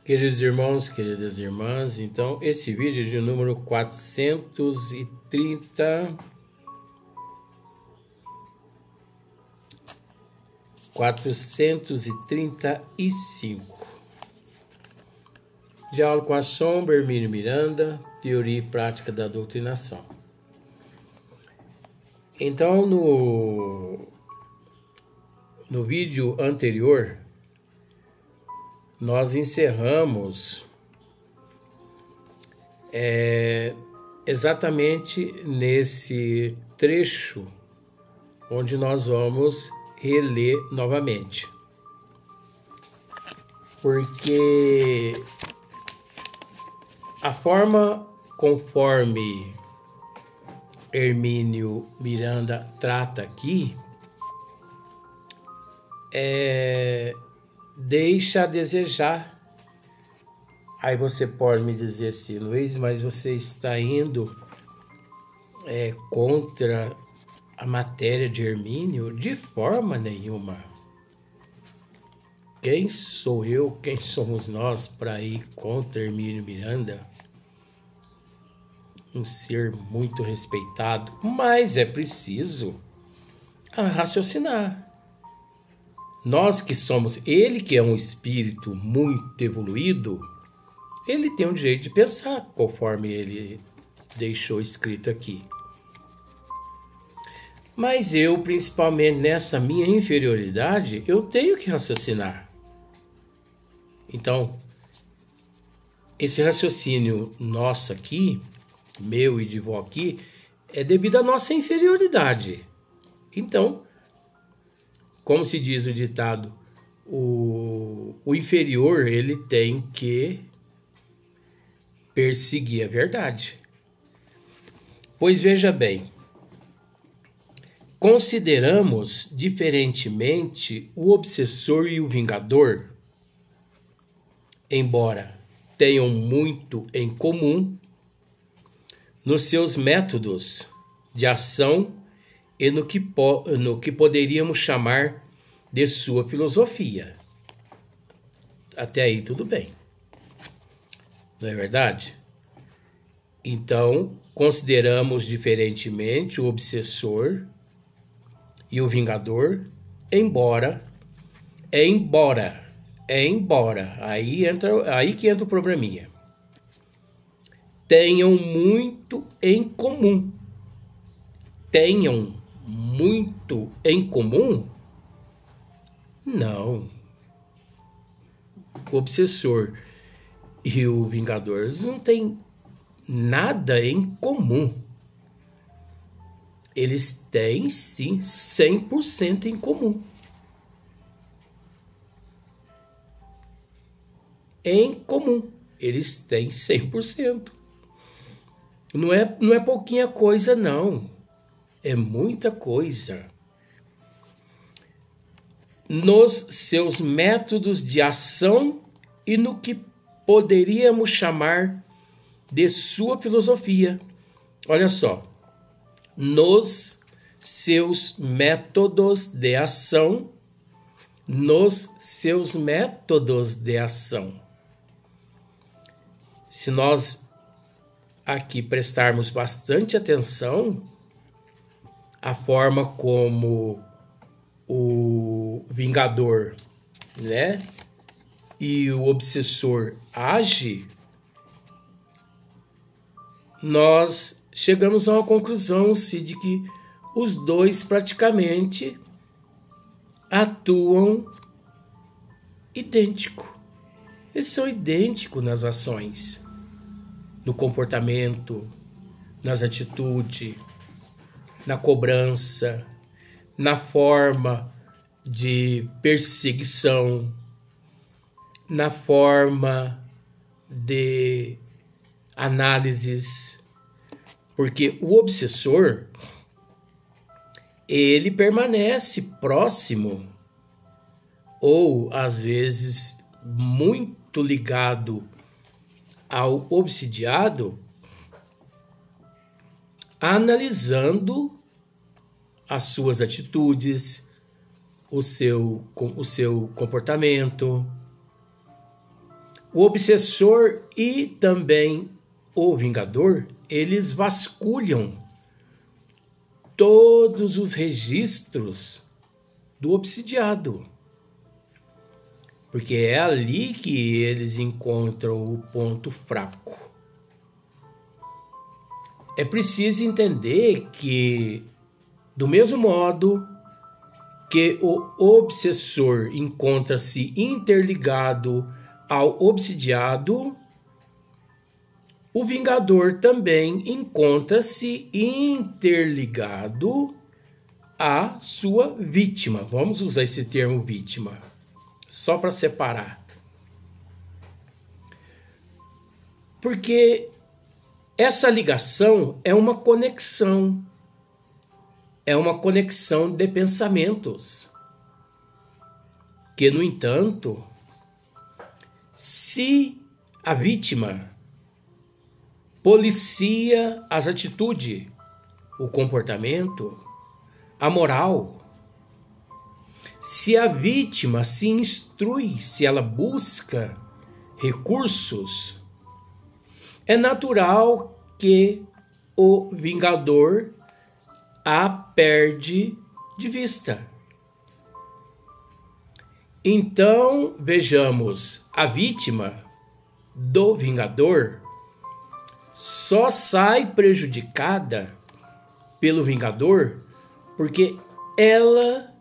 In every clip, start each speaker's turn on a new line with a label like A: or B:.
A: Queridos irmãos, queridas irmãs, então esse vídeo é de número 435. Diálogo com a sombra, Hermínio Miranda, Teoria e Prática da Doutrinação. Então, no vídeo anterior, nós encerramos exatamente nesse trecho onde nós vamos reler novamente. Porque a forma conforme Hermínio Miranda trata aqui deixa a desejar. Aí você pode me dizer assim, Luiz, mas você está indo contra a matéria de Hermínio? De forma nenhuma. Quem sou eu, quem somos nós para ir contra Hermínio Miranda? Um ser muito respeitado, mas é preciso raciocinar. Nós que somos, ele que é um espírito muito evoluído, ele tem o direito de pensar conforme ele deixou escrito aqui. Mas eu, principalmente nessa minha inferioridade, eu tenho que raciocinar. Então, esse raciocínio nosso aqui, meu e de vó aqui, é devido à nossa inferioridade. Então, como se diz o ditado, o inferior, ele tem que perseguir a verdade. Pois veja bem, consideramos diferentemente o obsessor e o vingador, embora tenham muito em comum nos seus métodos de ação e no que poderíamos chamar de sua filosofia. Até aí tudo bem. Não é verdade? Então, consideramos diferentemente o obsessor e o vingador, embora, aí que entra o probleminha. Tenham muito em comum. Tenham muito em comum? Não. O obsessor e o vingador não têm nada em comum. Eles têm, sim, 100% em comum. Em comum. Eles têm 100%. Não é pouquinha coisa, não. É muita coisa. Nos seus métodos de ação e no que poderíamos chamar de sua filosofia. Olha só. Nos seus métodos de ação. Nos seus métodos de ação. Se nós aqui prestarmos bastante atenção, a forma como o vingador, né, e o obsessor age, nós chegamos a uma conclusão de que os dois praticamente atuam idêntico. Eles são idênticos nas ações, no comportamento, nas atitudes, na cobrança, na forma de perseguição, na forma de análises, porque o obsessor, ele permanece próximo ou às vezes muito ligado ao obsidiado, analisando as suas atitudes, o seu comportamento, O obsessor e também o vingador, eles vasculham todos os registros do obsidiado. Porque é ali que eles encontram o ponto fraco. É preciso entender que, do mesmo modo que o obsessor encontra-se interligado ao obsidiado, o vingador também encontra-se interligado à sua vítima. Vamos usar esse termo vítima, só para separar. Porque essa ligação é uma conexão. É uma conexão de pensamentos. Que, no entanto, se a vítima policia as atitudes, o comportamento, a moral, se a vítima se instrui, se ela busca recursos, é natural que o vingador a perde de vista. Então, vejamos, a vítima do vingador só sai prejudicada pelo vingador porque ela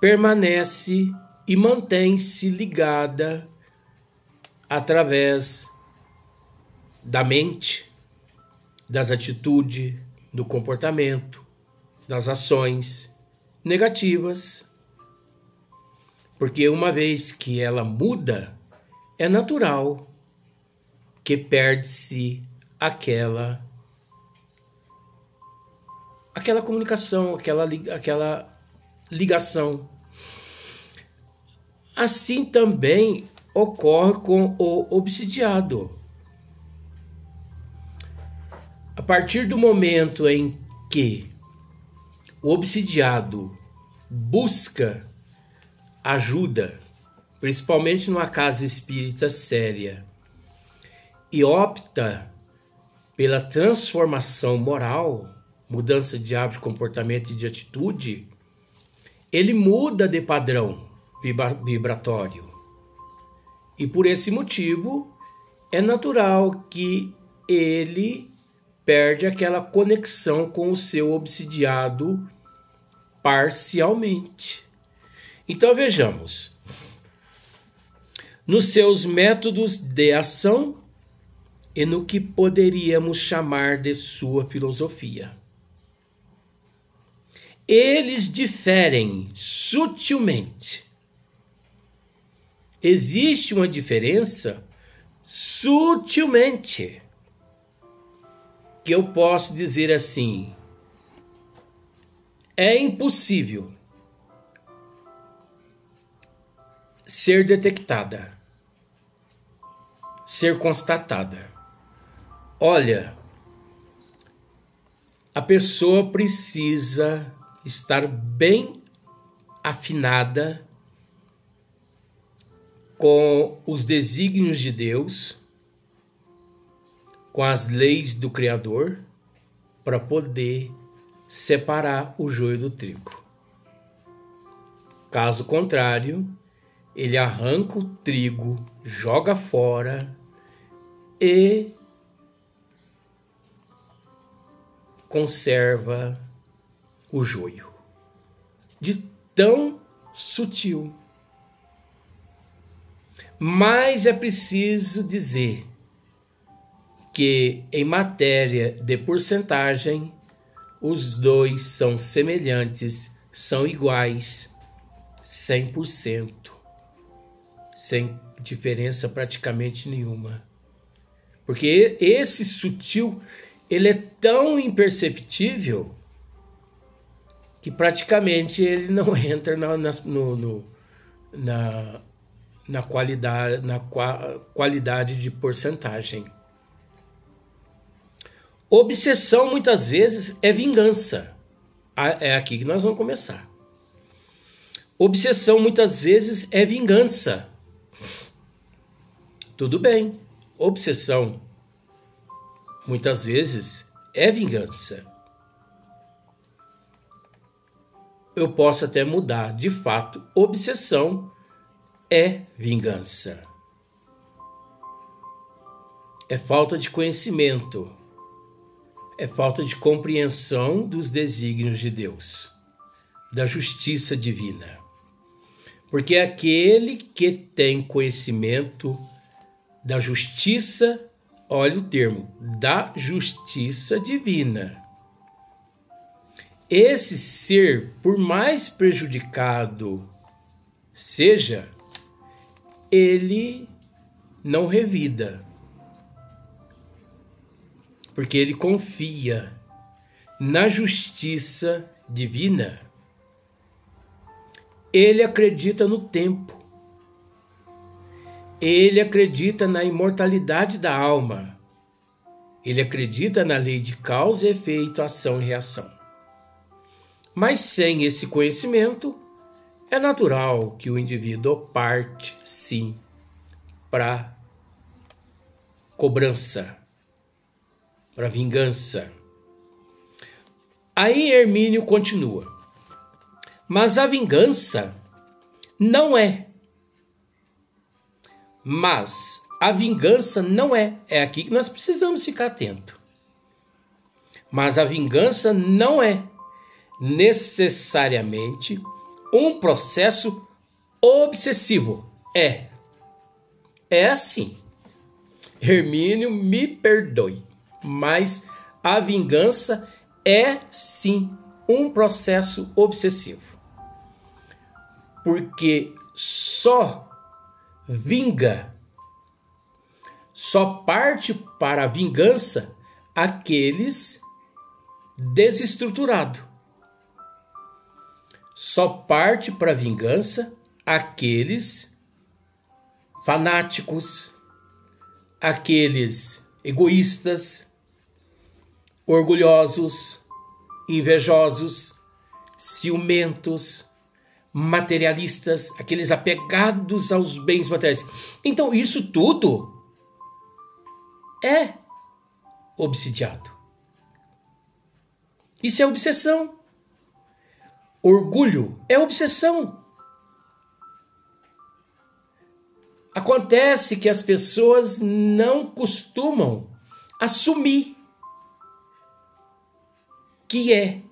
A: permanece e mantém-se ligada através da mente, das atitudes, do comportamento, das ações negativas. Porque uma vez que ela muda, é natural que perde-se aquela comunicação, aquela ligação. Assim também ocorre com o obsidiado. A partir do momento em que o obsidiado busca ajuda, principalmente numa casa espírita séria, e opta pela transformação moral, mudança de hábito, de comportamento e de atitude, ele muda de padrão vibratório. E por esse motivo, é natural que ele perde aquela conexão com o seu obsidiado parcialmente. Então vejamos, nos seus métodos de ação e no que poderíamos chamar de sua filosofia. Eles diferem sutilmente. Existe uma diferença sutilmente, que eu posso dizer assim, é impossível ser detectada, ser constatada. Olha, a pessoa precisa estar bem afinada com os desígnios de Deus, com as leis do Criador, para poder separar o joio do trigo. Caso contrário, ele arranca o trigo, joga fora e conserva o joio. De tão sutil. Mas é preciso dizer que, em matéria de porcentagem, os dois são semelhantes, são iguais, 100%, sem diferença praticamente nenhuma. Porque esse sutil, ele é tão imperceptível que praticamente ele não entra na qualidade de porcentagem. Obsessão muitas vezes é vingança. É aqui que nós vamos começar. Obsessão muitas vezes é vingança. Tudo bem. Obsessão, muitas vezes, é vingança. Eu posso até mudar. De fato, obsessão é vingança. É falta de conhecimento. É falta de compreensão dos desígnios de Deus, da justiça divina. Porque aquele que tem conhecimento da justiça, olha o termo, da justiça divina. Esse ser, por mais prejudicado seja, ele não revida. Porque ele confia na justiça divina. Ele acredita no tempo. Ele acredita na imortalidade da alma. Ele acredita na lei de causa e efeito, ação e reação. Mas sem esse conhecimento, é natural que o indivíduo parte, sim, para cobrança, para vingança. Aí Hermínio continua. Mas a vingança não é. Mas a vingança não é. É aqui que nós precisamos ficar atento. Mas a vingança não é necessariamente um processo obsessivo. É assim. Hermínio, me perdoe, mas a vingança é sim um processo obsessivo. Porque só parte para a vingança aqueles desestruturados. Só parte para a vingança aqueles fanáticos, aqueles egoístas, orgulhosos, invejosos, ciumentos, materialistas, aqueles apegados aos bens materiais. Então isso tudo é obsidiado. Isso é obsessão. Orgulho é obsessão. Acontece que as pessoas não costumam assumir que é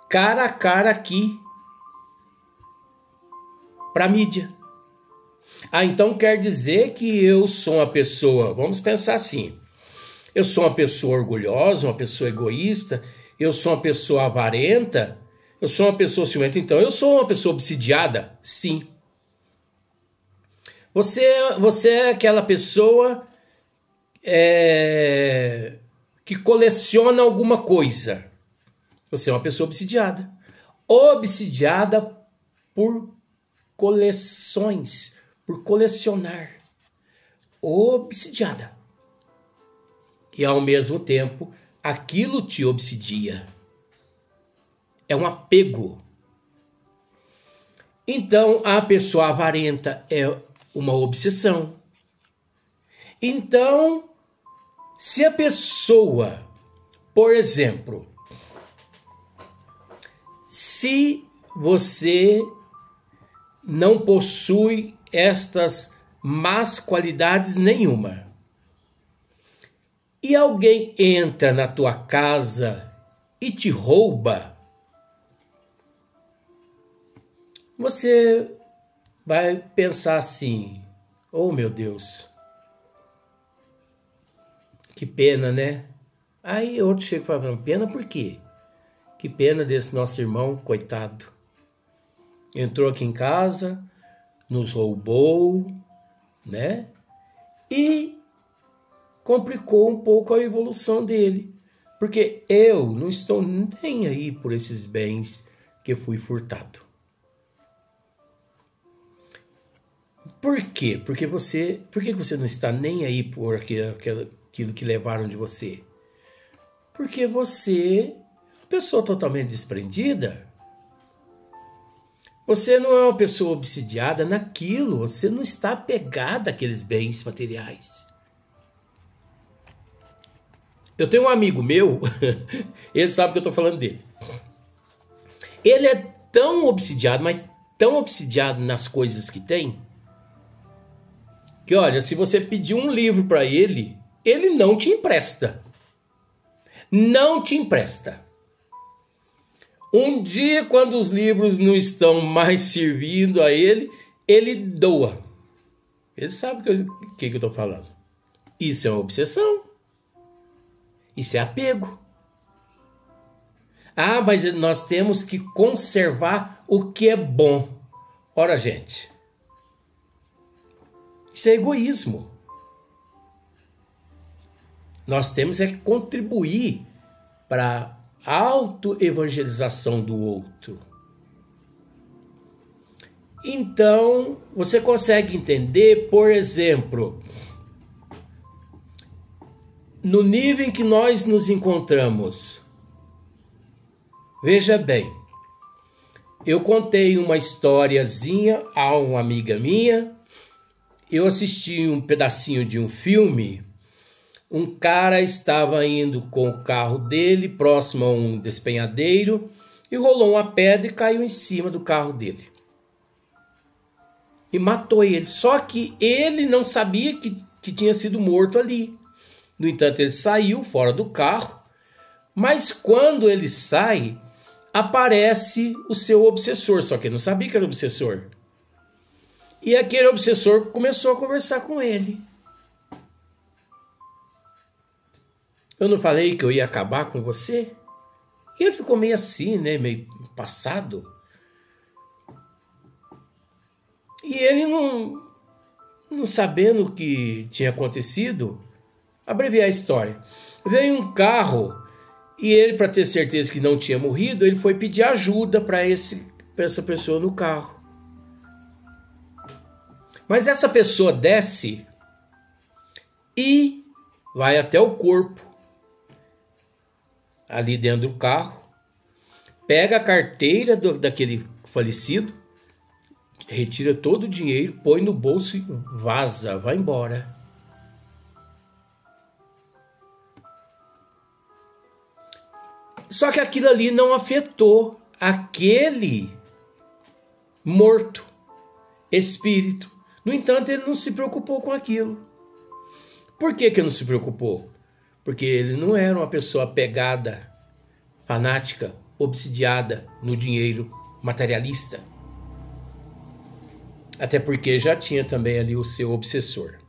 A: cara a cara aqui para a mídia. Então quer dizer que eu sou uma pessoa, vamos pensar assim, eu sou uma pessoa orgulhosa, uma pessoa egoísta, eu sou uma pessoa avarenta, eu sou uma pessoa ciumenta, então eu sou uma pessoa obsidiada? Sim. Você é aquela pessoa que coleciona alguma coisa. Você é uma pessoa obsidiada. Obsidiada por coleções, por colecionar. Obsidiada. E ao mesmo tempo, aquilo te obsidia. É um apego. Então, a pessoa avarenta é uma obsessão. Então, se a pessoa, por exemplo, se você não possui estas más qualidades nenhuma, e alguém entra na tua casa e te rouba, você vai pensar assim, oh meu Deus, que pena, né? Aí outro chega e fala, pena por quê? Que pena desse nosso irmão, coitado. Entrou aqui em casa, nos roubou, né? E complicou um pouco a evolução dele. Porque eu não estou nem aí por esses bens que fui furtado. Por quê? Por que você não está nem aí por aquilo que levaram de você? Porque você é uma pessoa totalmente desprendida. Você não é uma pessoa obsidiada naquilo, você não está apegado àqueles bens materiais. Eu tenho um amigo meu, ele sabe que eu estou falando dele. Ele é tão obsidiado, mas tão obsidiado nas coisas que tem, que olha, se você pedir um livro para ele, ele não te empresta. Não te empresta. Um dia, quando os livros não estão mais servindo a ele, ele doa. Ele sabe o que eu estou falando. Isso é uma obsessão. Isso é apego. Ah, mas nós temos que conservar o que é bom. Ora, gente, isso é egoísmo. Nós temos que contribuir para a autoevangelização do outro. Então, você consegue entender, por exemplo, no nível em que nós nos encontramos. Veja bem, eu contei uma historiazinha a uma amiga minha, eu assisti um pedacinho de um filme. Um cara estava indo com o carro dele próximo a um despenhadeiro e rolou uma pedra e caiu em cima do carro dele. E matou ele. Só que ele não sabia que tinha sido morto ali. No entanto, ele saiu fora do carro, mas quando ele sai, aparece o seu obsessor. Só que ele não sabia que era obsessor. E aquele obsessor começou a conversar com ele. Eu não falei que eu ia acabar com você? E ele ficou meio assim, né? Meio passado. E ele não sabendo o que tinha acontecido, abreviar a história. Veio um carro e ele, para ter certeza que não tinha morrido, ele foi pedir ajuda para essa pessoa no carro. Mas essa pessoa desce e vai até o corpo, ali dentro do carro, pega a carteira daquele falecido, retira todo o dinheiro, põe no bolso e vaza, vai embora. Só que aquilo ali não afetou aquele morto espírito. No entanto, ele não se preocupou com aquilo. Por que ele não se preocupou? Porque ele não era uma pessoa apegada, fanática, obsidiada no dinheiro materialista. Até porque já tinha também ali o seu obsessor.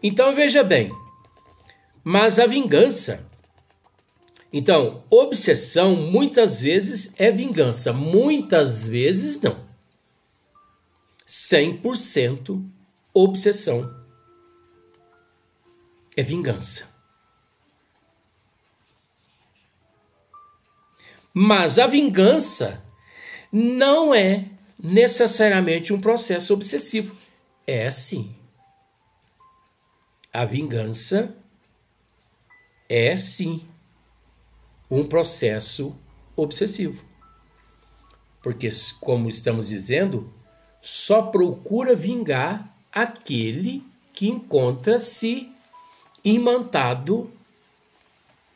A: Então veja bem, mas a vingança... Então, obsessão muitas vezes é vingança, muitas vezes não. 100% obsessão é vingança. Mas a vingança não é necessariamente um processo obsessivo. É sim. A vingança é sim um processo obsessivo. Porque, como estamos dizendo, só procura vingar aquele que encontra-se imantado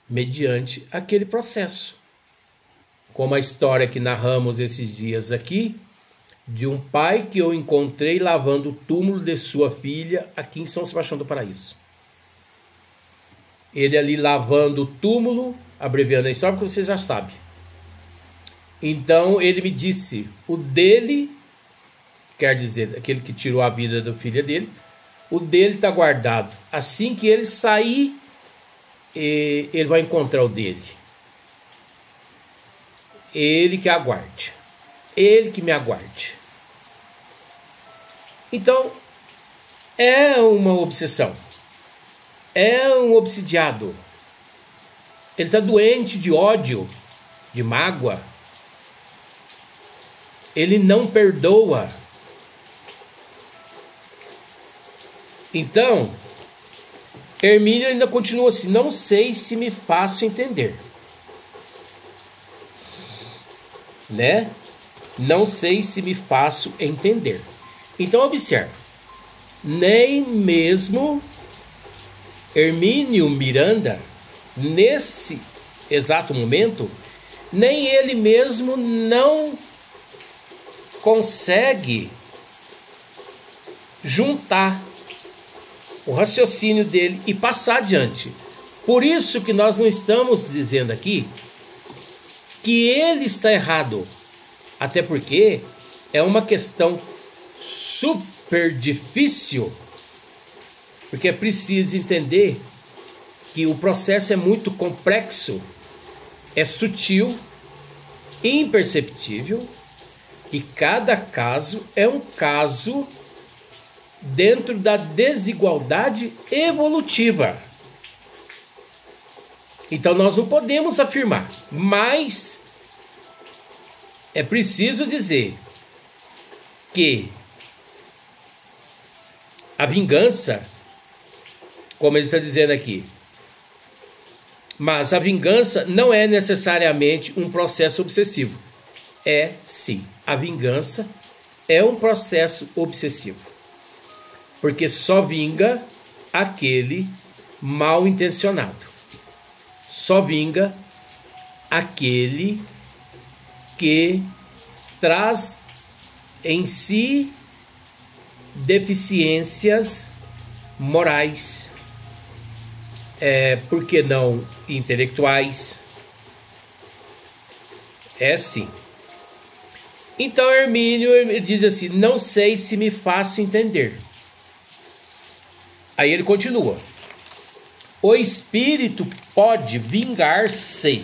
A: mediante aquele processo. Como a história que narramos esses dias aqui, de um pai que eu encontrei lavando o túmulo de sua filha aqui em São Sebastião do Paraíso. Ele ali lavando o túmulo, abreviando a história, porque você já sabe. Então ele me disse, o dele, quer dizer, aquele que tirou a vida da filha dele, o dele está guardado. Assim que ele sair, ele vai encontrar o dele. Ele que aguarde. Ele que me aguarde. Então, é uma obsessão. É um obsidiado. Ele está doente de ódio, de mágoa. Ele não perdoa. Então, Hermínio ainda continua assim, não sei se me faço entender. Né? Não sei se me faço entender. Então, observe. Nem mesmo Hermínio Miranda, nesse exato momento, nem ele mesmo não consegue juntar o raciocínio dele e passar adiante. Por isso que nós não estamos dizendo aqui que ele está errado. Até porque é uma questão super difícil, porque é preciso entender que o processo é muito complexo, é sutil, imperceptível, e cada caso é um caso dentro da desigualdade evolutiva. Então nós não podemos afirmar, mas é preciso dizer que a vingança, como ele está dizendo aqui, mas a vingança não é necessariamente um processo obsessivo. É sim, a vingança é um processo obsessivo, porque só vinga aquele mal intencionado, só vinga aquele que traz em si deficiências morais, por que não intelectuais? É sim. Então Hermínio diz assim: não sei se me faço entender. Aí ele continua: o espírito pode vingar-se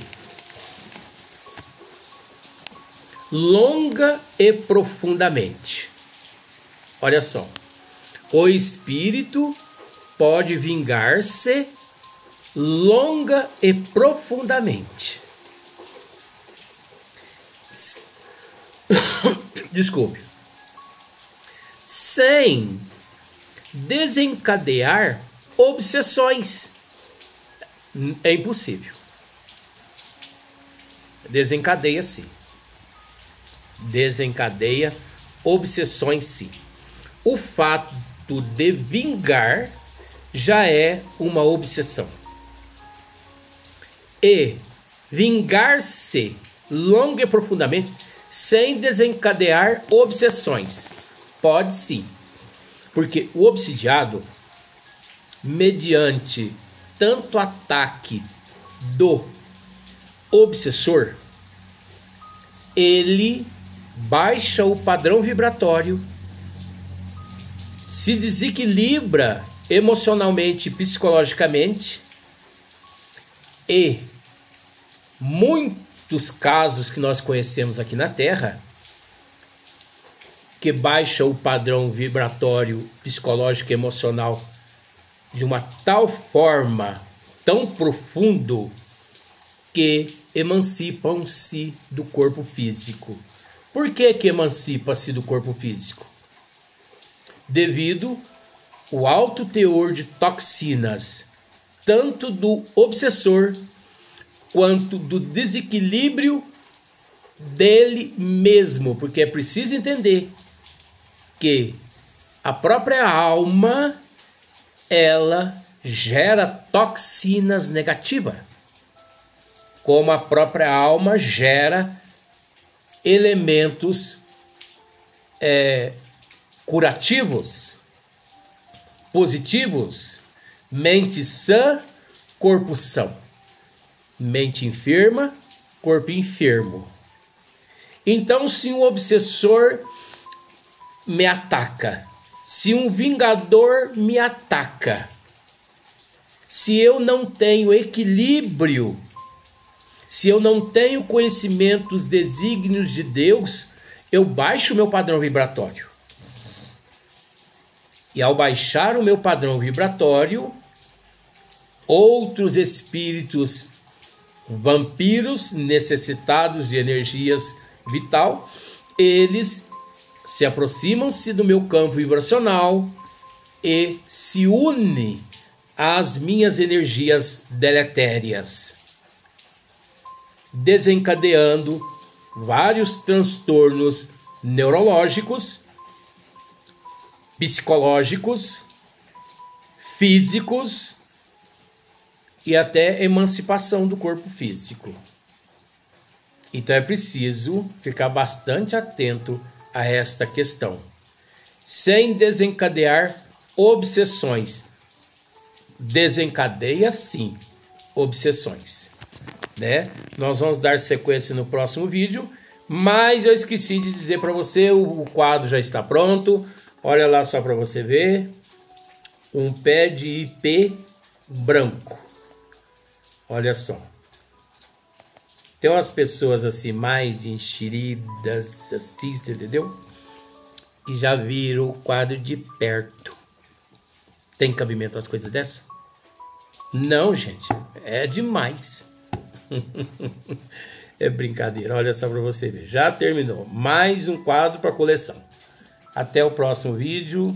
A: longa e profundamente. Olha só. O espírito pode vingar-se longa e profundamente. Desculpe. Sem desencadear obsessões. É impossível. Desencadeia sim. Desencadeia obsessões sim. O fato de vingar já é uma obsessão. E vingar-se longa e profundamente sem desencadear obsessões. Pode sim. Porque o obsidiado, mediante tanto ataque do obsessor, ele baixa o padrão vibratório, se desequilibra emocionalmente e psicologicamente, e muitos casos que nós conhecemos aqui na Terra, que baixa o padrão vibratório psicológico e emocional de uma tal forma, tão profundo, que emancipam-se do corpo físico. Por que emancipa-se do corpo físico? Devido ao alto teor de toxinas, tanto do obsessor quanto do desequilíbrio dele mesmo, porque é preciso entender que a própria alma, ela gera toxinas negativas, como a própria alma gera elementos curativos, positivos. Mente sã, corpo são. Mente enferma, corpo enfermo. Então, se um obsessor me ataca, se um vingador me ataca, se eu não tenho equilíbrio, se eu não tenho conhecimento dos desígnios de Deus, eu baixo o meu padrão vibratório. E ao baixar o meu padrão vibratório, outros espíritos vampiros necessitados de energias vital, eles se aproximam-se do meu campo vibracional e se unem às minhas energias deletérias, desencadeando vários transtornos neurológicos, psicológicos, físicos e até emancipação do corpo físico. Então é preciso ficar bastante atento a esta questão, sem desencadear obsessões. Desencadeia sim obsessões, né? Nós vamos dar sequência no próximo vídeo, mas eu esqueci de dizer para você, o quadro já está pronto. Olha lá só para você ver, um pé de ipê branco. Olha só. Tem umas pessoas assim mais enxeridas, assim, você entendeu? Que já viram o quadro de perto. Tem cabimento as coisas dessa? Não, gente, é demais. É brincadeira, olha só para você ver. Já terminou mais um quadro para coleção. Até o próximo vídeo.